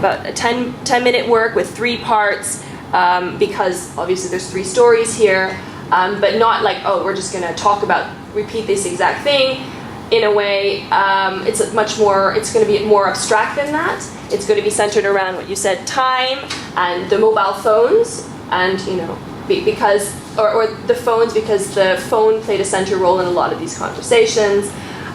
about a 10-minute work with 3 parts, because obviously there's 3 stories here, but not like, oh, we're just going to repeat this exact thing. In a way, it's going to be more abstract than that. It's going to be centered around what you said, time and the mobile phones, and because the phones, because the phone played a central role in a lot of these conversations,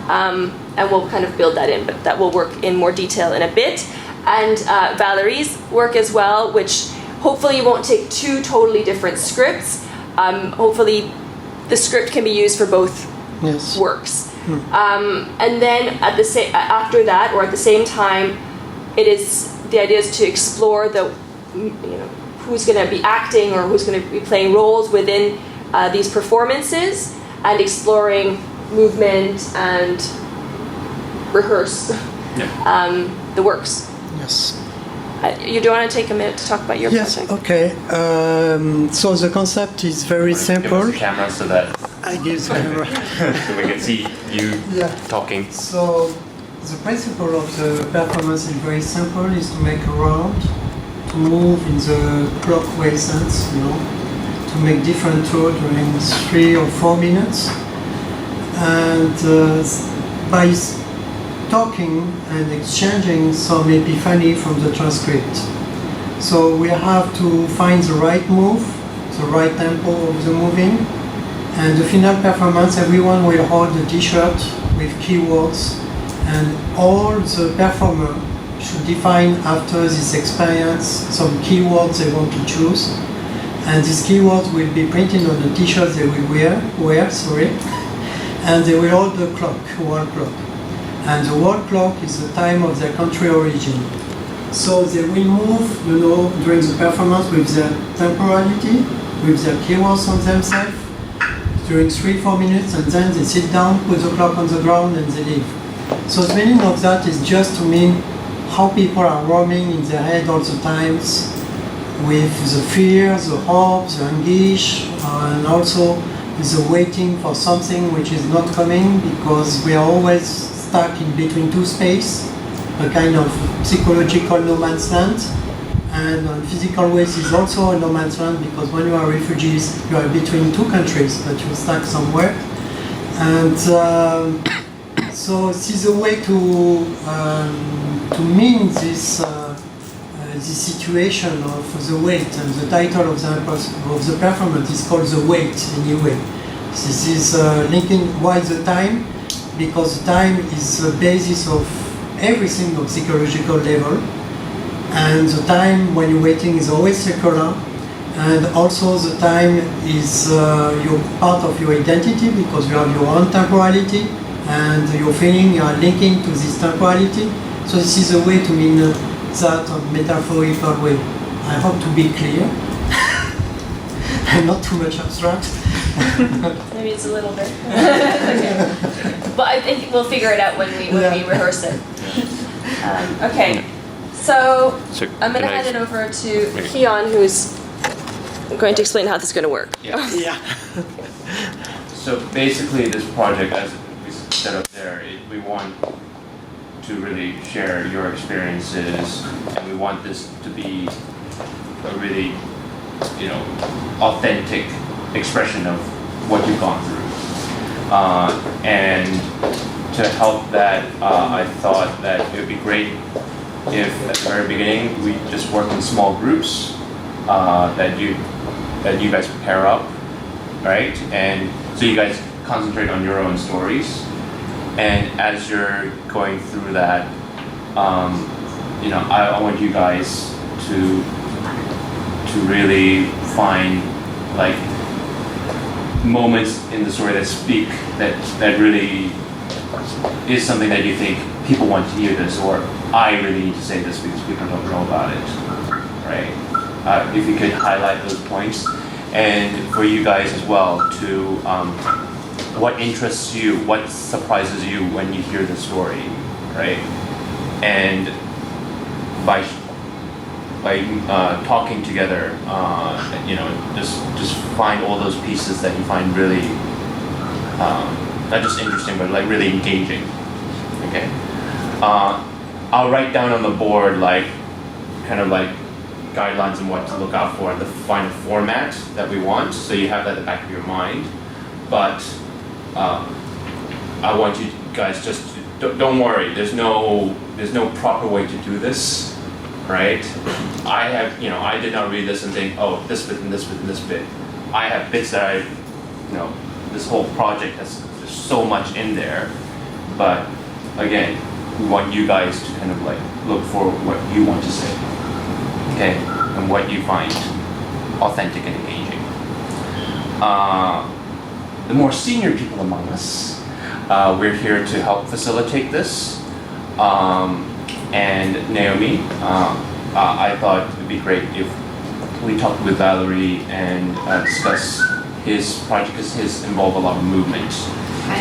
and we'll kind of build that in, but that will work in more detail in a bit. And Valéry's work as well, which hopefully won't take 2 totally different scripts. Hopefully the script can be used for both works. And then after that, or at the same time, the idea is to explore who's going to be acting or who's going to be playing roles within these performances, and exploring movement and rehearse the works. Yes. You do want to take a minute to talk about your project? Okay. So the concept is very simple. Give us the camera so that I give the camera. so we can see you talking. So the principle of the performance is very simple: is to make a round, to move in the clockwise sense, to make different tours during 3 or 4 minutes, and by talking and exchanging some epiphany from the transcript. So we have to find the right move, the right tempo of the moving, and the final performance, everyone will hold a t-shirt with keywords, and all the performer should define after this experience some keywords they want to choose, and these keywords will be printed on the t-shirt they will wear, and they will hold the clock, wall clock. And the wall clock is the time of their country origin. So they will move, during the performance with their temporality, with their keywords on themselves, during 3-4 minutes, and then they sit down, put the clock on the ground, and they leave. So the meaning of that is just to mean how people are roaming in their head all the times, with the fear, the hope, the anguish, and also the waiting for something which is not coming, because we are always stuck in between 2 spaces, a kind of psychological no man's land, and on physical ways is also a no man's land, because when you are refugees, you are between 2 countries, but you're stuck somewhere. And so this is a way to mean this situation of the weight, and the title of the performance is called The Weight anyway. This is linking why the time, because time is the basis of everything on psychological level, and the time when you're waiting is always circular, and also the time is your part of your identity, because you have your own temporality, and your feeling you are linking to this temporality. So this is a way to mean that on metaphorical way. I hope to be clear and not too much abstract. Maybe it's a little bit. Okay. But I think we'll figure it out when we rehearse it. Okay. So I'm going to hand it over to Keon, who's going to explain how this is going to work. Yeah. So basically, this project, as we set up there, we want to really share your experiences, and we want this to be a really, authentic expression of what you've gone through. And to help that, I thought that it would be great if at the very beginning we just work in small groups that you guys pair up, right? And so you guys concentrate on your own stories. And as you're going through that, I want you guys to really find like moments in the story that speak that really is something that you think people want to hear this, or I really need to say this because people don't know about it, right? If you could highlight those points, and for you guys as well to what interests you, what surprises you when you hear the story, right? And by talking together, just find all those pieces that you find really not just interesting, but like really engaging. Okay. I'll write down on the board like kind of like guidelines on what to look out for and the final format that we want, so you have that at the back of your mind. But I want you guys just to, don't worry. There's no proper way to do this, right? I did not read this and think, oh, this bit and this bit and this bit. I have bits that this whole project there's so much in there, but again, we want you guys to kind of like look for what you want to say, okay, and what you find authentic and engaging. The more senior people among us, we're here to help facilitate this. And Naomi, I thought it'd be great if we talked with Valéry and discuss his project, because his involve a lot of movement,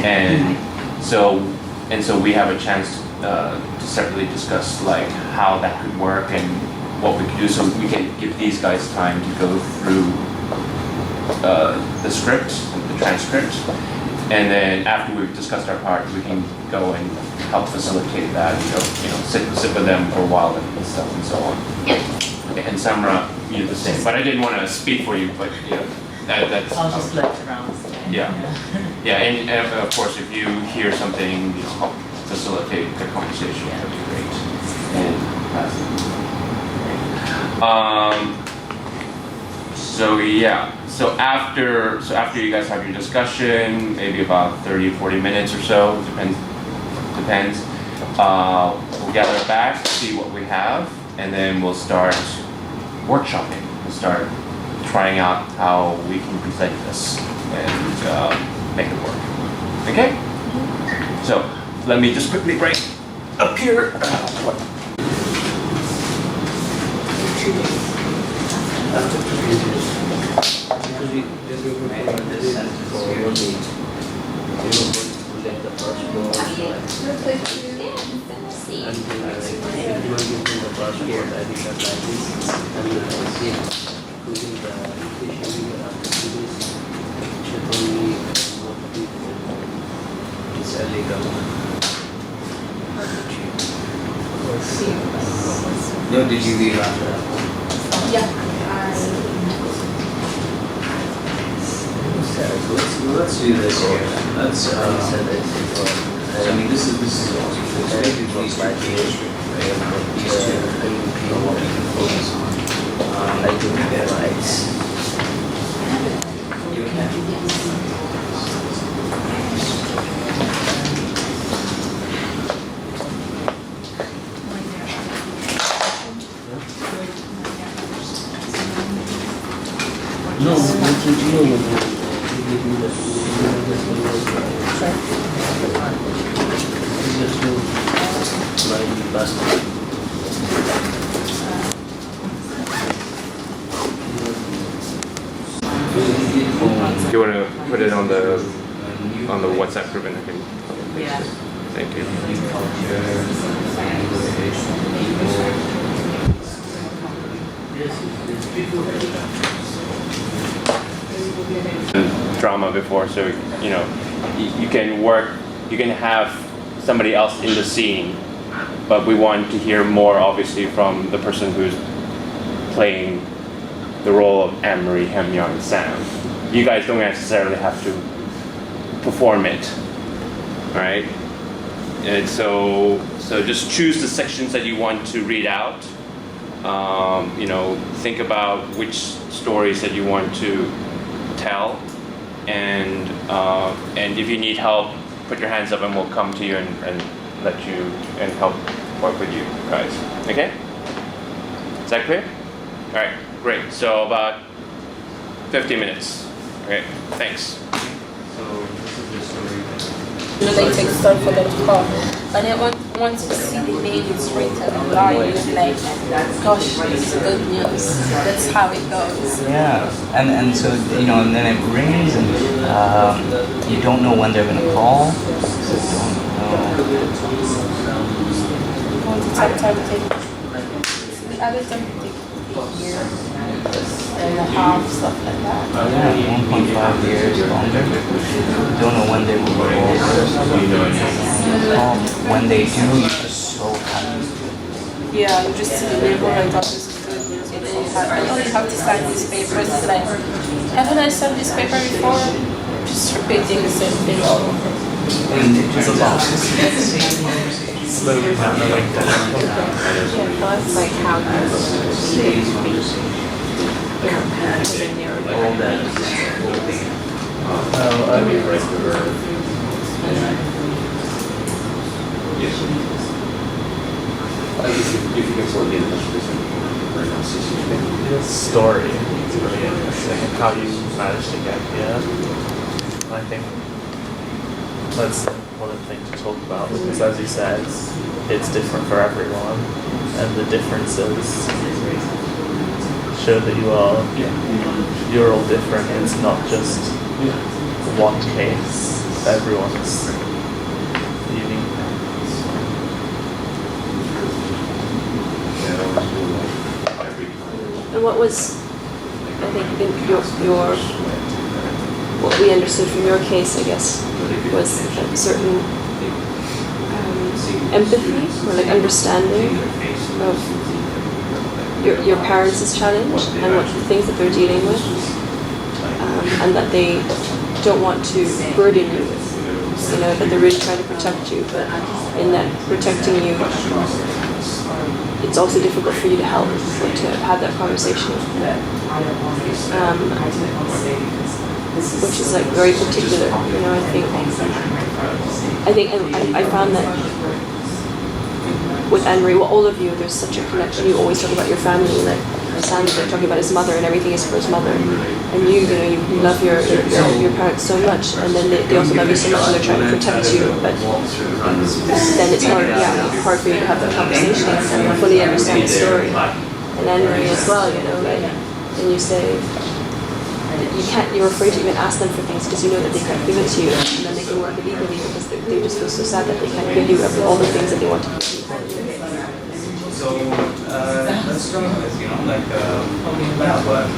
and so we have a chance to separately discuss like how that could work and what we could do, so we can give these guys time to go through the script, the transcript, and then after we've discussed our part, we can go and help facilitate that. Sit with them for a while and stuff and so on. And Samra, you the same. But I didn't want to speak for you, but that's. I'll just let around. And of course, if you hear something, help facilitate the conversation. That'd be great. And So after you guys have your discussion, maybe about 30 or 40 minutes or so, depends. We'll gather back, see what we have, and then we'll start workshopping. We'll start trying out how we can present this and make it work. Okay? So let me just quickly break up here. No, did you read after that? Let's do this here. Let's I mean, this is also maybe these two pages, right? These two are what we can focus on. I do get rights. You can. No, Do you want to put it on the WhatsApp group and I can? Yeah. Thank you. Drama before, so you can have somebody else in the scene, but we want to hear more obviously from the person who's playing the role of Anne-Marie, Hem-Young, and Sam. You guys don't necessarily have to perform it, all right? And so just choose the sections that you want to read out. Think about which stories that you want to tell, and if you need help, put your hands up and we'll come to you and let you and help work with you guys. Okay? Is that clear? All right, great. So about 15 minutes. Okay, thanks. So this is the story. They take stuff for them to call. And then once you see the names written online, you're like, gosh, this is good news. That's how it goes. Yeah, and so and then it rings, and you don't know when they're gonna call. So you don't know. Want to take time to take the other time to take a year and a half, stuff like that. Yeah, 1.5 years longer. Don't know when they will go over. When they do, you're just so happy. Yeah, you just see the label like that is good news, and then you have to sign these papers. It's like, haven't I signed this paper before? Just repeating the same thing all over. It's a lot. Slowly handling that. That's like how all that Oh, I mean, the story is really interesting and how you managed to get here. I think that's one of the things to talk about because, as you said, it's different for everyone, and the differences show that you're all different. It's not just one case. Everyone's unique. And what was, I think, in your what we understood from your case, I guess, was a certain empathy or like understanding of your parents' challenge and what the things that they're dealing with, and that they don't want to burden you with, that they're really trying to protect you, but in that protecting you, it's also difficult for you to help or to have that conversation with them, which is like very particular. I found that with Anne-Marie, well, all of you, there's such a connection. You always talk about your family, like Sam's like talking about his mother, and everything is for his mother. And you love your parents so much, and then they also love you so much, and they're trying to protect you. But then it's hard for you to have that conversation and fully understand the story. And Anne-Marie as well, and you say you're afraid to even ask them for things because you know that they can't give it to you, and then they can work illegally because they just feel so sad that they can't give you all the things that they want to give you. So let's start with lab work.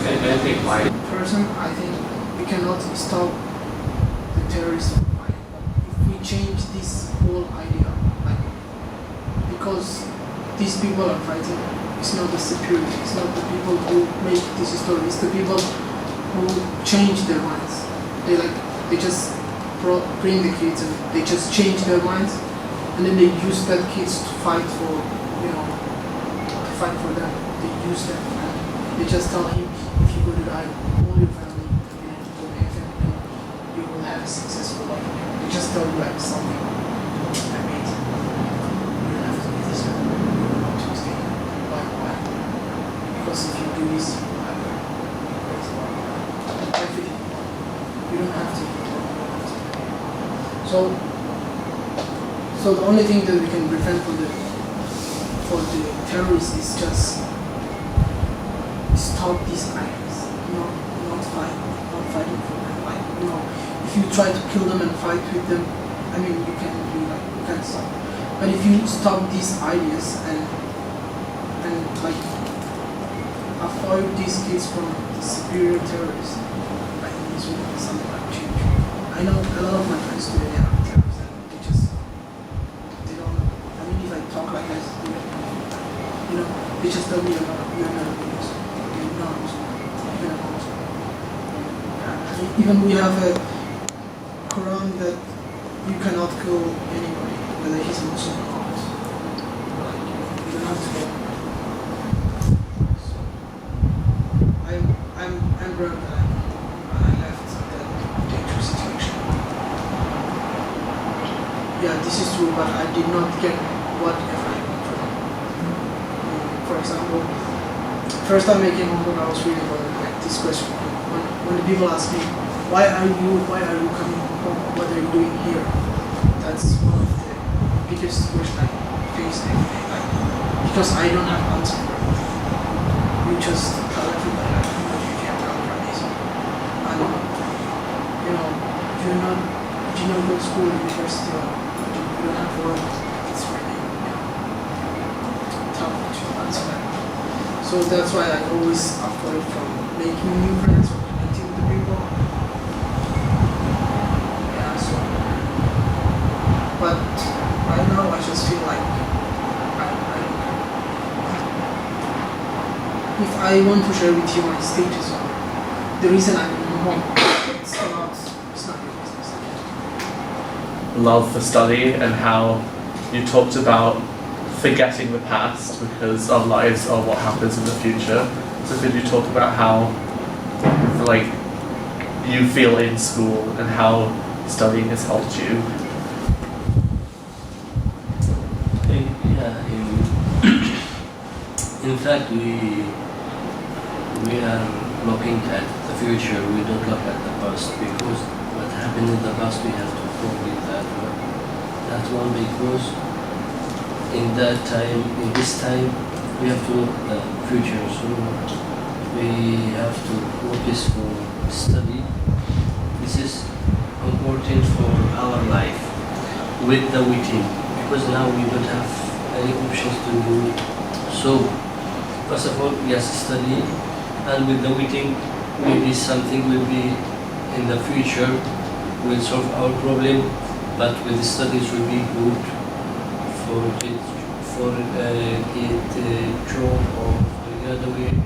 And I think person, I think we cannot stop the terrorism. If we change this whole idea, because these people are fighting, it's not the security, it's not the people who make this story, it's the people who change their minds. They just bring the kids and they just change their minds, and then they use that kids to fight for, them. They use them and they just tell him, if you go to die, all your family will go to heaven and you will have a successful life. They just tell you like something. I mean, you don't have to do this. You don't want to stay. Why? Because if you do this, you will have a great life. Everything. You don't have to. So the only thing that we can prevent for the terrorists is just stop these items, not fighting for them. If you try to kill them and fight with them, I mean, you can't stop. But if you stop these ideas and avoid these kids from the superior terrorists, I think this will be something like change. I know a lot of my friends today they are terrorists and they don't. I mean, if I talk like this, they just tell me you're not a Muslim. You're not a Muslim. You're not a Muslim. Even we have a Quran that you cannot kill anybody, whether he's a Muslim or not. You don't have to go. So I'm glad that I left that dangerous situation. Yeah, this is true, but I did not get whatever I wanted. For example, first time I came home, I was reading about this question. When the people ask me, why are you coming home? What are you doing here? That's one of the biggest questions I face every day. Because I don't have an answer for it. You just tell everybody but you can't tell everybody. And you don't go to school, university, or you don't have work. It's really tough to answer that. So that's why I always avoid from making new friends or connecting with the people. Yeah, so. But right now I just feel like I don't if I want to share with you my status or the reason I'm home, it's not your business. Love for study and how you talked about forgetting the past because our lives are what happens in the future. So could you talk about how like you feel in school and how studying has helped you? Yeah, in fact, we are looking at the future. We don't look at the past because what happened in the past we have to forget that one. That one because in that time, in this time, we have to look at the future. So we have to focus for study. This is important for our life with the waiting because now we don't have any options to do so. First of all, yes, study, and with the waiting, maybe something will be in the future will solve our problem, but with the studies will be good for get job or graduate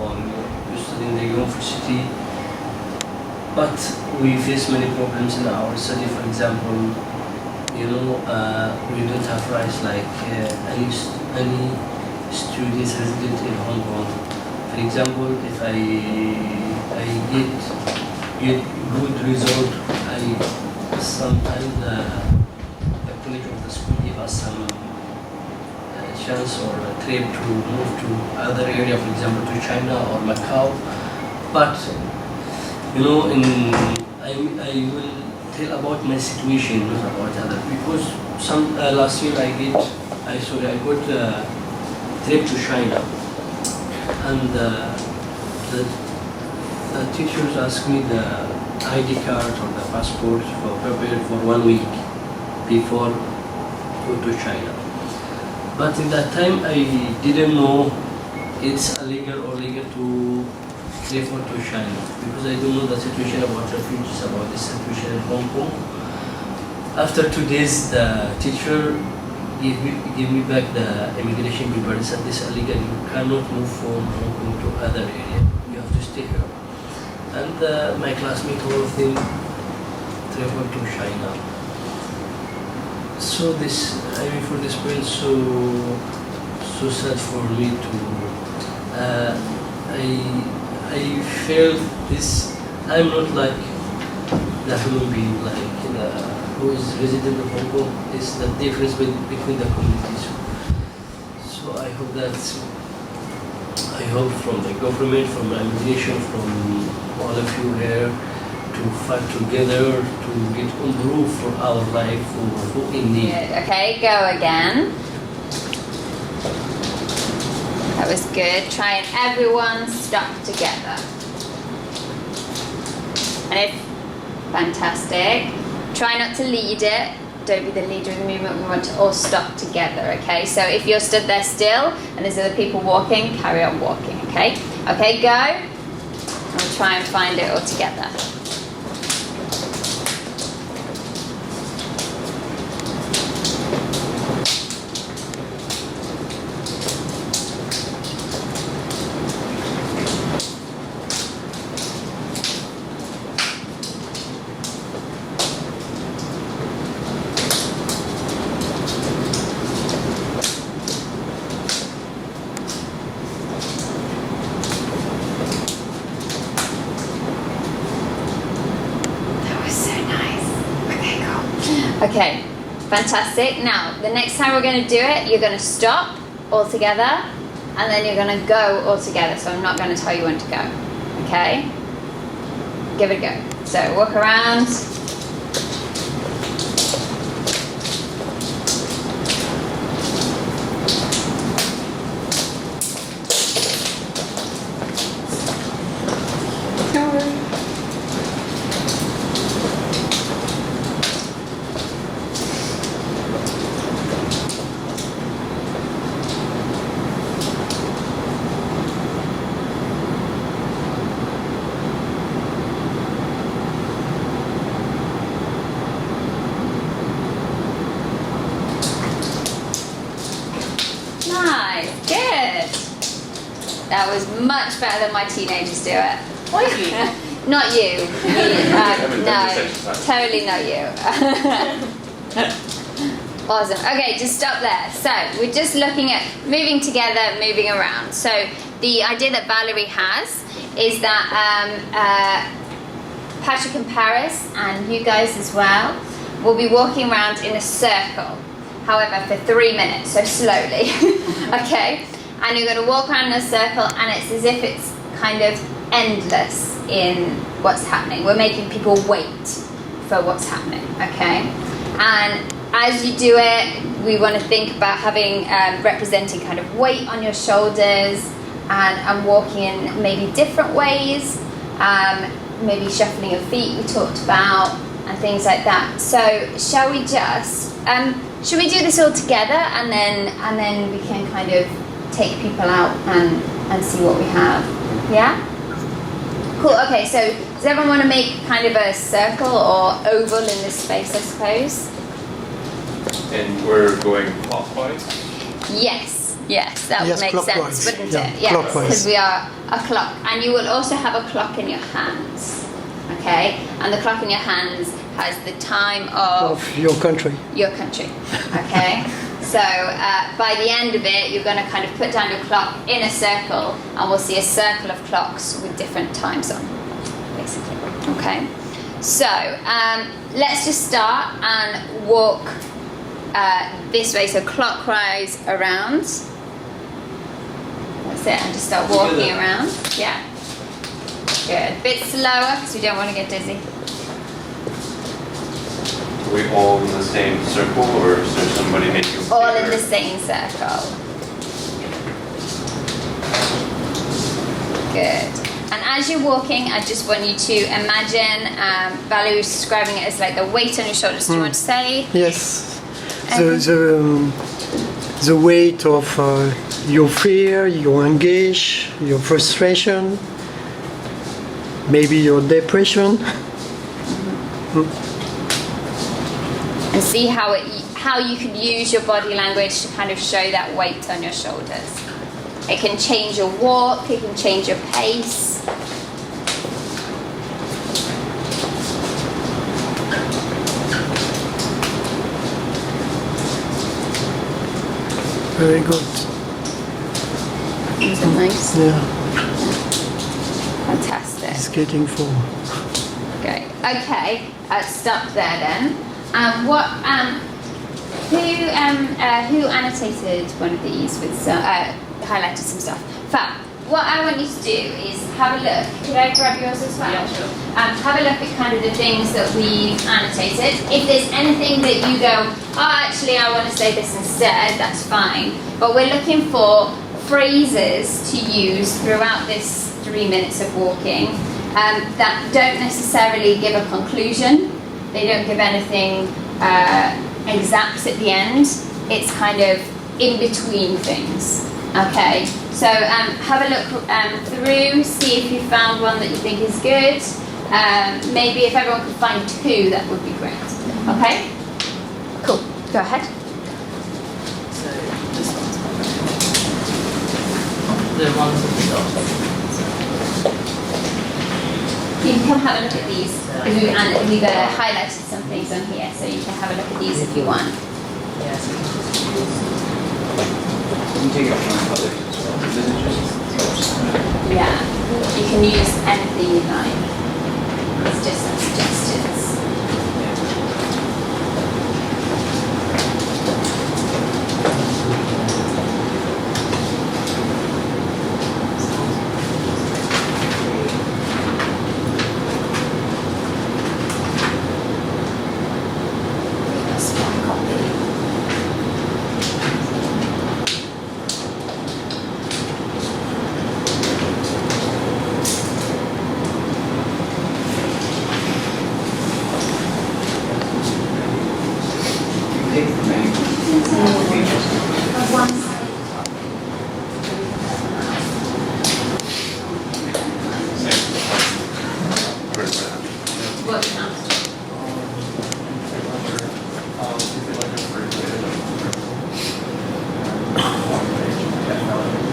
or you study in the university. But we face many problems in our study. For example, we don't have rights like any students resident in Hong Kong. For example, if I get good result, sometimes the college of the school give us some chance or a trip to move to other area, for example to China or Macau. But I will tell about my situation, not about other, because some last year I got a trip to China, and the teachers asked me the ID card or the passport for prepared for 1 week before go to China. But in that time I didn't know it's illegal or legal to travel to China because I don't know the situation about refugees, about the situation in Hong Kong. After 2 days, the teacher gave me back the immigration paper and said this is illegal. You cannot move from Hong Kong to other area. You have to stay here. And my classmate, all of them, traveled to China. So for this point, so sad for me to. I felt this. I'm not like the human being, who is resident of Hong Kong. Is the difference between the communities. So I hope from the government, from the administration, from all of you here, to fight together to get improved for our life, for who in need. Good. Okay, go again. That was good. Try and everyone stop together. And fantastic. Try not to lead it. Don't be the leader of the movement. We want to all stop together, okay? So if you're stood there still and there's other people walking, carry on walking, okay? Okay, go. And we'll try and find it all together. Okay, fantastic. Now, the next time we're going to do it, you're going to stop all together, and then you're going to go all together. So I'm not going to tell you when to go, okay? Give it a go. So walk around. That was much better than my teenagers do it. What are you? Not you. No, totally not you. Awesome. Okay, just stop there. So we're just looking at moving together, moving around. So the idea that Valéry has is that Patrick and Paris, and you guys as well, will be walking around in a circle. However, for 3 minutes, so slowly. Okay? And you're going to walk around in a circle, and it's as if it's kind of endless in what's happening. We're making people wait for what's happening, okay? And as you do it, we want to think about having representing kind of weight on your shoulders and walking in maybe different ways, maybe shuffling your feet we talked about and things like that. So shall we just should we do this all together and then we can kind of take people out and see what we have? Yeah? Cool, okay, so does everyone want to make kind of a circle or oval in this space, I suppose? And we're going clockwise? Yes, that would make clockwise. sense, wouldn't Yeah, it? Yes, clockwise. because we are a clock. And you will also have a clock in your hands, okay? And the clock in your hands has the time of your country. your country, okay? So by the end of it, you're going to kind of put down your clock in a circle, and we'll see a circle of clocks with different times on, basically, okay? So let's just start and walk this way, so clockwise around. That's it, and just start walking around. Yeah. Good. A bit slower because we don't want to get dizzy. Are we all in the same circle, or is there somebody making a All in bigger- the same circle. Good. And as you're walking, I just want you to imagine, Valéry was describing it as like the weight on your shoulders. Do you want to say? Yes. The weight of your fear, your anguish, your frustration, maybe your depression. And see how you can use your body language to kind of show that weight on your shoulders. It can change your walk, it can change your pace. Very good. Is it nice? Yeah, Fantastic. it's getting full. Great. Okay, stop there then. Who annotated one of these with highlighted some stuff? Fab. What I want you to do is have a look. Could I grab yours as well? Yeah, sure. Have a look at kind of the things that we've annotated. If there's anything that you go, oh, actually, I want to say this instead, that's fine. But we're looking for phrases to use throughout this 3 minutes of walking that don't necessarily give a conclusion. They don't give anything exact at the end. It's kind of in between things. Okay, so have a look through, see if you found one that you think is good. Maybe if everyone could find 2, that would be great. Okay? Cool. Go ahead. So this one's the ones at the top. You can come have a look at these. Because we've highlighted some things on here, so you can have a look at these if you want. Yes. You can take it from public as well. Is it just- Yeah. You can use anything you like. It's just some suggestions. Take the main features. What counts?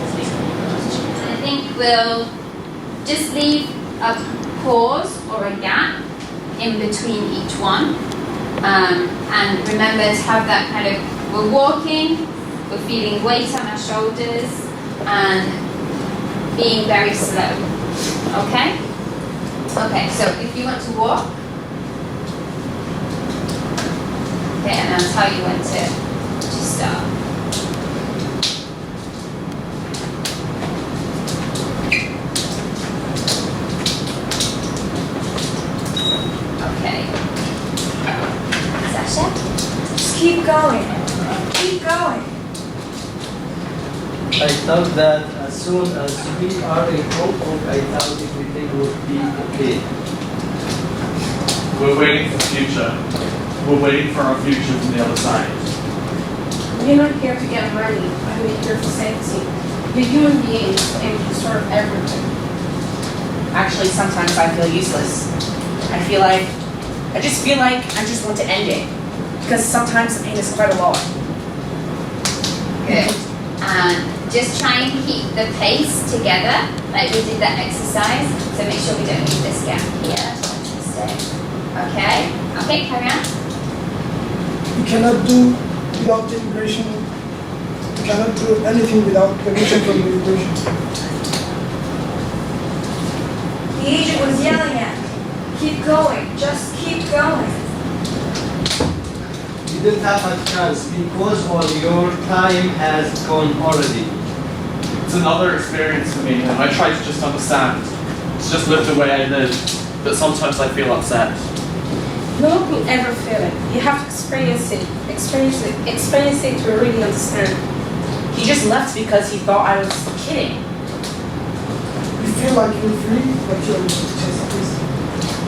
I think will just leave a pause or a gap in between each one. And remember to have that kind of, we're walking, we're feeling weight on our shoulders, and being very slow. Okay? Okay, so if you want to walk, okay, and I'll tell you when to start. Okay. Sasha? Just keep going. Keep going. I thought that as soon as we are in Hong Kong, I thought everything would be okay. We're waiting for the future. We're waiting for our future from the other side. You're not here to get money. I'm here to safety. You're human beings and you deserve everything. Actually, sometimes I feel useless. I just feel like I just want to end it. Because sometimes the pain is quite a lot. Good. And just try and keep the pace together, like we did that exercise. So make sure we don't leave this gap here. Fantastic. Okay. Okay, carry on. You cannot do without the immigration. You cannot do anything without permission from the immigration. The agent was yelling at me. Keep going. Just keep going. You didn't have a chance because all your time has gone already. It's another experience for me, and I try to just understand. To just live the way I live, but sometimes I feel upset. No one will ever feel it. You have to experience it to really understand. He just left because he thought I was kidding. You feel like you're free, but you're just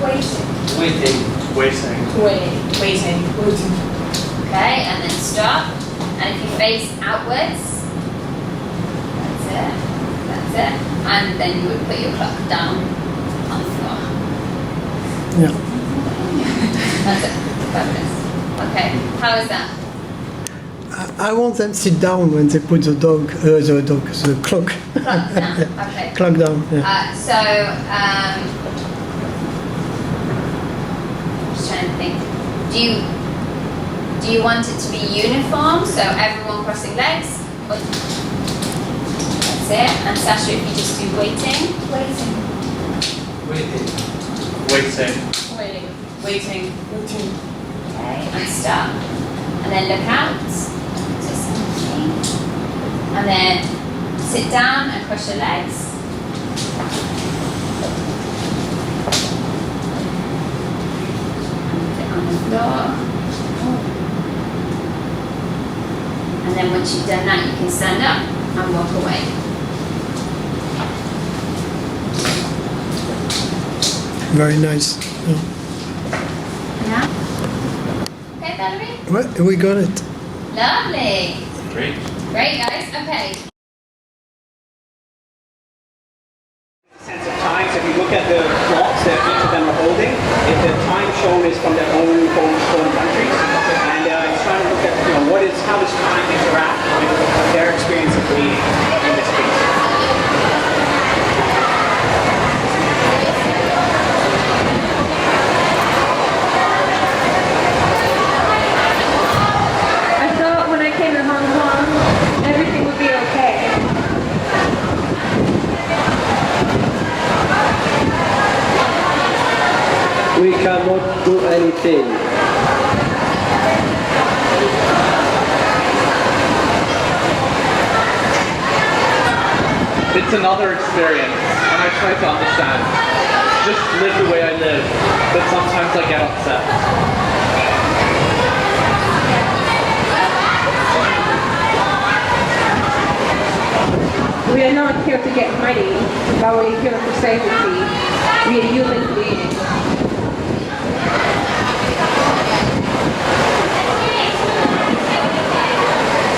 Waiting. Waiting. waiting. Okay, and then stop. And if you face outwards, that's it. That's it. And then you would put your clock down on the floor. Yeah. That's it. Fabulous. Okay, how is that? I want them to sit down when they put the clock. Clock down. Okay. Clock down. Yeah. Just trying to think. Do you want it to be uniform, so everyone crossing legs? Or that's it. And Sasha, if you just do waiting. Waiting. Okay, and stop. And then look out. Just and then sit down and cross your legs. And sit on the floor. And then once you've done that, you can stand up and walk away. Very nice. Yeah? Okay, Valéry? Well, we got it. Lovely. Great. Great, guys. Okay. Sense of time. So if you look at the clocks that each of them are holding, if the time shown is from their own home countries, and it's trying to look at how does time interact with their experience of bleeding in this case. I thought when I came to Hong Kong, everything would be okay. We cannot do anything. It's another experience, and I try to understand. Just live the way I live, but sometimes I get upset. We are not here to get money, but we're here for safety. We are human beings.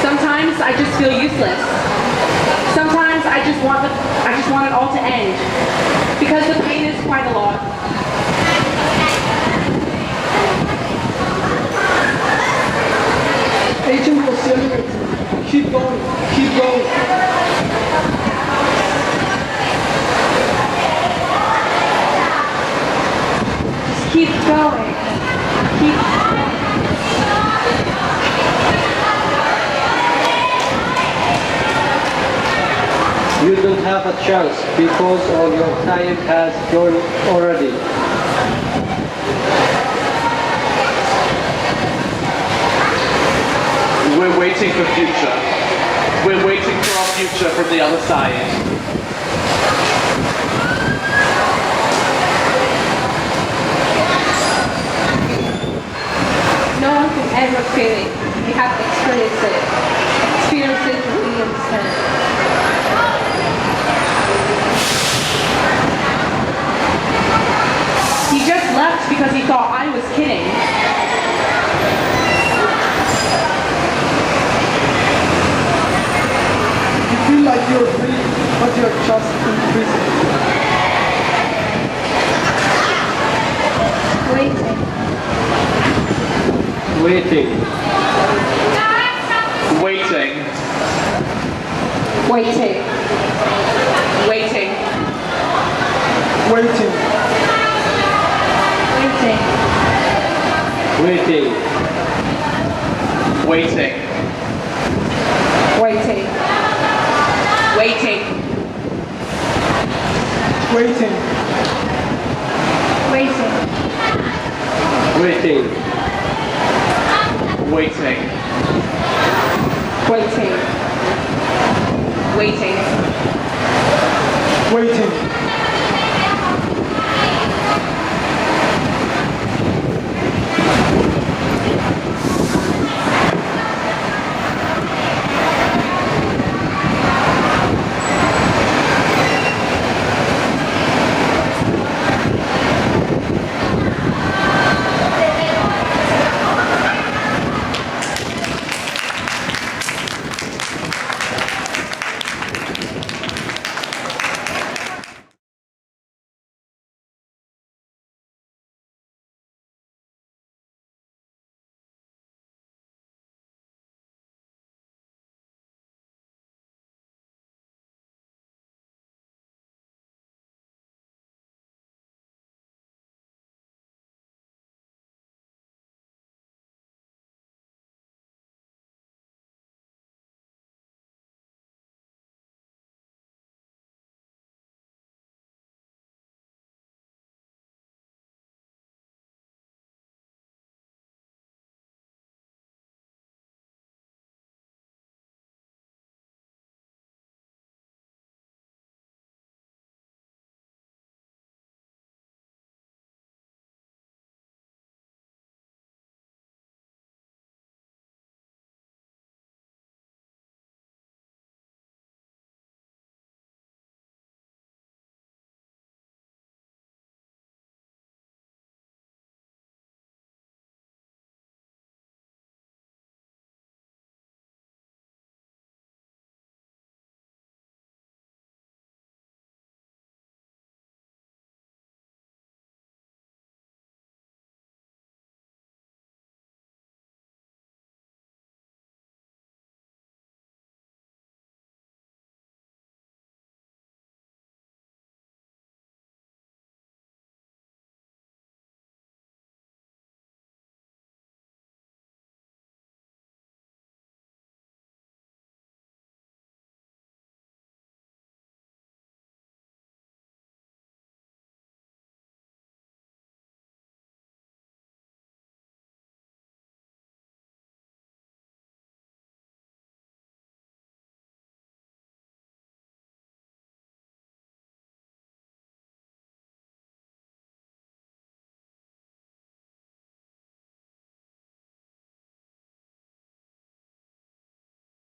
Sometimes I just feel useless. Sometimes I just want it all to end because the pain is quite a lot. Agent was yelling at me. Keep going. have a chance because of your time has gone already. We're waiting for future. We're waiting for our future from the other side. No one can ever feel it. You have to experience it. Experience it to really understand. He just left because he thought I was kidding. You feel like you're free, but you're just in prison. Waiting. Waiting. Waiting. Waiting. Waiting. Waiting. Waiting. Waiting. Waiting. Waiting. Waiting. Waiting. Waiting. Waiting. Waiting. Waiting. Waiting.